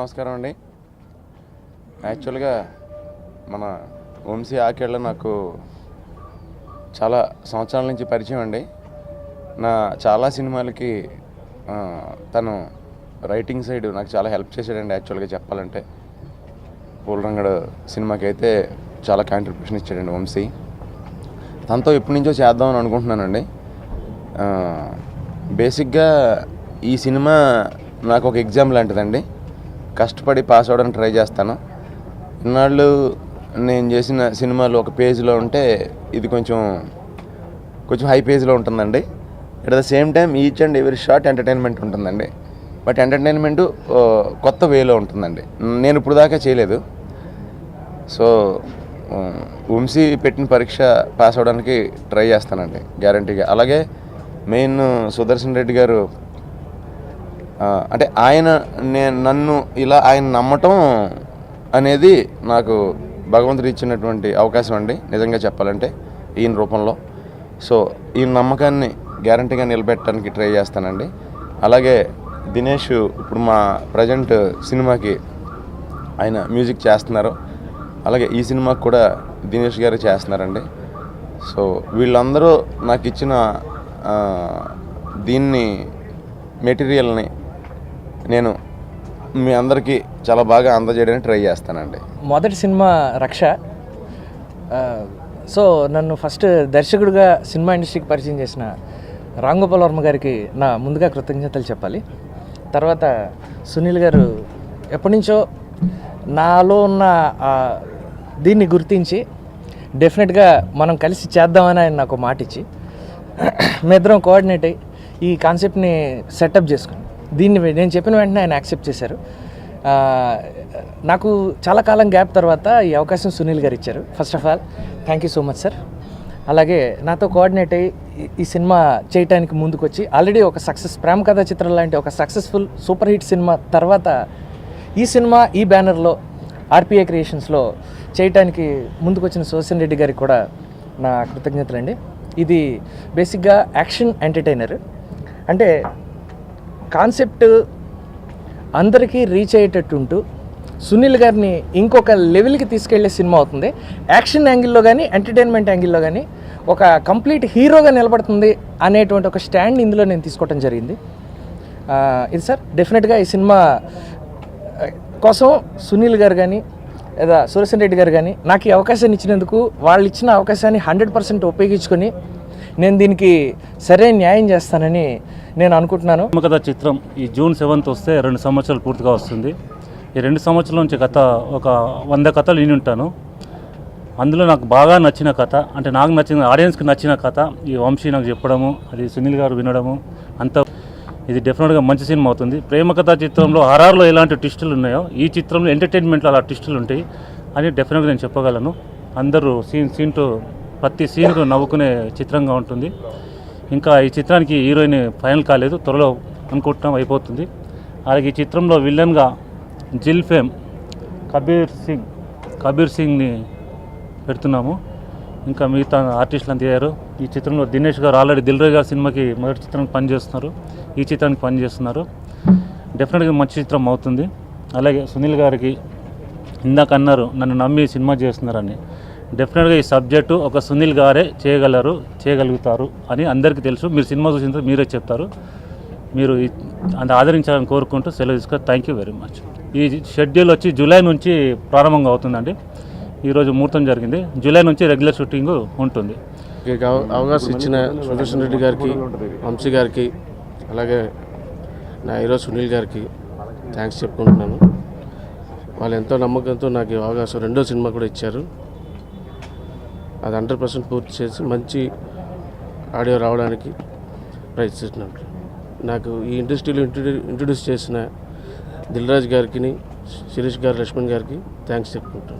నమస్కారం అండి. యాక్చువల్గా మన వంశీ ఆకేళ్ళ నాకు చాలా సంవత్సరాల నుంచి పరిచయం అండి. నా చాలా సినిమాలకి తను రైటింగ్ సైడ్ నాకు చాలా హెల్ప్ చేశాడండి. యాక్చువల్గా చెప్పాలంటే పూలరంగడు సినిమాకి అయితే చాలా కాంట్రిబ్యూషన్ ఇచ్చాడండి వంశీ. తనతో ఎప్పటి నుంచో చేద్దామని అనుకుంటున్నానండి. బేసిక్గా ఈ సినిమా నాకు ఒక ఎగ్జామ్ లాంటిదండి. కష్టపడి పాస్ అవ్వడానికి ట్రై చేస్తాను. ఇన్నాళ్ళు నేను చేసిన సినిమాలు ఒక పేజ్లో ఉంటే ఇది కొంచెం హై పేజ్లో ఉంటుందండి. At the same time each and every short entertainment ఉంటుందండి. బట్ ఎంటర్టైన్మెంటు కొత్త వేలో ఉంటుందండి. నేను ఇప్పుడు దాకా చేయలేదు. సో వంశీ పెట్టిన పరీక్ష పాస్ అవ్వడానికి ట్రై చేస్తానండి గ్యారంటీగా. అలాగే మెయిన్ సుదర్శన్ రెడ్డి గారు అంటే నన్ను ఇలా ఆయన నమ్మటం అనేది నాకు భగవంతుడు ఇచ్చినటువంటి అవకాశం అండి నిజంగా చెప్పాలంటే ఈయన రూపంలో. సో ఈ నమ్మకాన్ని గ్యారంటీగా నిలబెట్టడానికి ట్రై చేస్తానండి. అలాగే దినేష్ ఇప్పుడు మా ప్రజెంట్ సినిమాకి ఆయన మ్యూజిక్ చేస్తున్నారు. అలాగే ఈ సినిమాకి కూడా దినేష్ గారు చేస్తున్నారండి. సో వీళ్ళందరూ నాకు ఇచ్చిన దీన్ని మెటీరియల్ని నేను మీ అందరికీ చాలా బాగా అందజేయడానికి ట్రై చేస్తానండి. మొదటి సినిమా రక్ష. సో నన్ను ఫస్ట్ దర్శకుడిగా సినిమా ఇండస్ట్రీకి పరిచయం చేసిన రామ్ గోపాల్ వర్మ గారికి నా ముందుగా కృతజ్ఞతలు చెప్పాలి. తర్వాత సునీల్ గారు ఎప్పటి నుంచో నాలో ఉన్న దీన్ని గుర్తించి డెఫినెట్గా మనం కలిసి చేద్దామని ఆయన నాకు మాట ఇచ్చి మేమిద్దరం కోఆర్డినేట్ అయ్యి ఈ కాన్సెప్ట్ని సెటప్ చేసుకుని దీన్ని నేను చెప్పిన వెంటనే ఆయన యాక్సెప్ట్ చేశారు. నాకు చాలా కాలం గ్యాప్ తర్వాత ఈ అవకాశం సునీల్ గారు ఇచ్చారు. First of all thank you so much sir. అలాగే నాతో కోఆర్డినేట్ అయ్యి ఈ సినిమా చేయడానికి ముందుకు వచ్చి ఆల్రెడీ ఒక ప్రేమ కథా చిత్రం లాంటి ఒక సక్సెస్ఫుల్ సూపర్ హిట్ సినిమా తర్వాత ఈ సినిమా ఈ బ్యానర్లో ఆర్పిఐ క్రియేషన్స్లో చేయటానికి ముందుకు వచ్చిన సుదర్శన్ రెడ్డి గారికి కూడా నా కృతజ్ఞతలండి. ఇది బేసిక్గా యాక్షన్ ఎంటర్టైనర్ అంటే కాన్సెప్ట్ అందరికీ రీచ్ అయ్యేటట్టు ఉంటూ సునీల్ గారిని ఇంకొక లెవెల్కి తీసుకెళ్లే సినిమా అవుతుంది. యాక్షన్ యాంగిల్లో కానీ ఎంటర్టైన్మెంట్ యాంగిల్లో కానీ ఒక కంప్లీట్ హీరోగా నిలబడుతుంది అనేటువంటి ఒక స్టాండ్ ఇందులో నేను తీసుకోవడం జరిగింది. ఇది సార్ డెఫినెట్గా ఈ సినిమా కోసం సునీల్ గారు కానీ లేదా సుదర్శన్ రెడ్డి గారు కానీ నాకు ఈ అవకాశాన్ని ఇచ్చినందుకు వాళ్ళు ఇచ్చిన అవకాశాన్ని 100% ఉపయోగించుకొని నేను దీనికి సరైన న్యాయం చేస్తానని నేను అనుకుంటున్నాను. కథ చిత్రం ఈ జూన్ 7th వస్తే 2 సంవత్సరాలు పూర్తిగా వస్తుంది. ఈ 2 సంవత్సరాల నుంచి కథ ఒక 100 కథలు విని ఉంటాను. అందులో నాకు బాగా నచ్చిన కథ అంటే నాకు నచ్చిన ఆడియన్స్కి నచ్చిన కథ ఈ వంశీ నాకు చెప్పడము, అది సునీల్ గారు వినడము, అంత ఇది డెఫినెట్గా మంచి సినిమా అవుతుంది. ప్రేమ కథా చిత్రంలో ఆర్ఆర్లో ఎలాంటి ట్విస్టులు ఉన్నాయో ఈ చిత్రంలో ఎంటర్టైన్మెంట్లో అలా ట్విస్టులు ఉంటాయి అని డెఫినెట్గా నేను చెప్పగలను. అందరూ సీన్ టు ప్రతి సీన్కు నవ్వుకునే చిత్రంగా ఉంటుంది. ఇంకా ఈ చిత్రానికి హీరోయిన్ ఫైనల్ కాలేదు, త్వరలో అనుకుంటున్నాం అయిపోతుంది. అలాగే ఈ చిత్రంలో విలన్గా జిల్ ఫేమ్ కబీర్ సింగ్ని పెడుతున్నాము. ఇంకా మిగతా ఆర్టిస్టులు అంత అయ్యారు. ఈ చిత్రంలో దినేష్ గారు ఆల్రెడీ దిల్ రాజు గారి సినిమాకి మొదటి చిత్రానికి పనిచేస్తున్నారు, ఈ చిత్రానికి పనిచేస్తున్నారు. డెఫినెట్గా మంచి చిత్రం అవుతుంది. అలాగే సునీల్ గారికి ఇందాక అన్నారు నన్ను నమ్మి సినిమా చేస్తున్నారని. డెఫినెట్గా ఈ సబ్జెక్టు ఒక సునీల్ గారే చేయగలుగుతారు అని అందరికీ తెలుసు. మీరు సినిమా చూసిన తర్వాత మీరే చెప్తారు. మీరు అంత ఆదరించాలని కోరుకుంటూ సెలవు తీసుకొని థ్యాంక్ యూ వెరీ మచ్. ఈ షెడ్యూల్ వచ్చి జూలై నుంచి ప్రారంభంగా అవుతుందండి. ఈరోజు ముహూర్తం జరిగింది. జూలై నుంచి రెగ్యులర్ షూటింగ్ ఉంటుంది. అవకాశం ఇచ్చిన సుదర్శన్ రెడ్డి గారికి, వంశీ గారికి, అలాగే నా హీరో సునీల్ గారికి థ్యాంక్స్ చెప్పుకుంటున్నాను. వాళ్ళు ఎంతో నమ్మకంతో నాకు ఈ అవకాశం 2వ సినిమా కూడా ఇచ్చారు. అది 100% పూర్తి చేసి మంచి ఆడియో రావడానికి ప్రయత్నిస్తున్నట్టు నాకు ఈ ఇండస్ట్రీలో ఇంట్రడ్యూస్ చేసిన దిల్ రాజు గారికి, శిరీష్ గారు, లక్ష్మణ్ గారికి థ్యాంక్స్ చెప్పుకుంటున్నాను.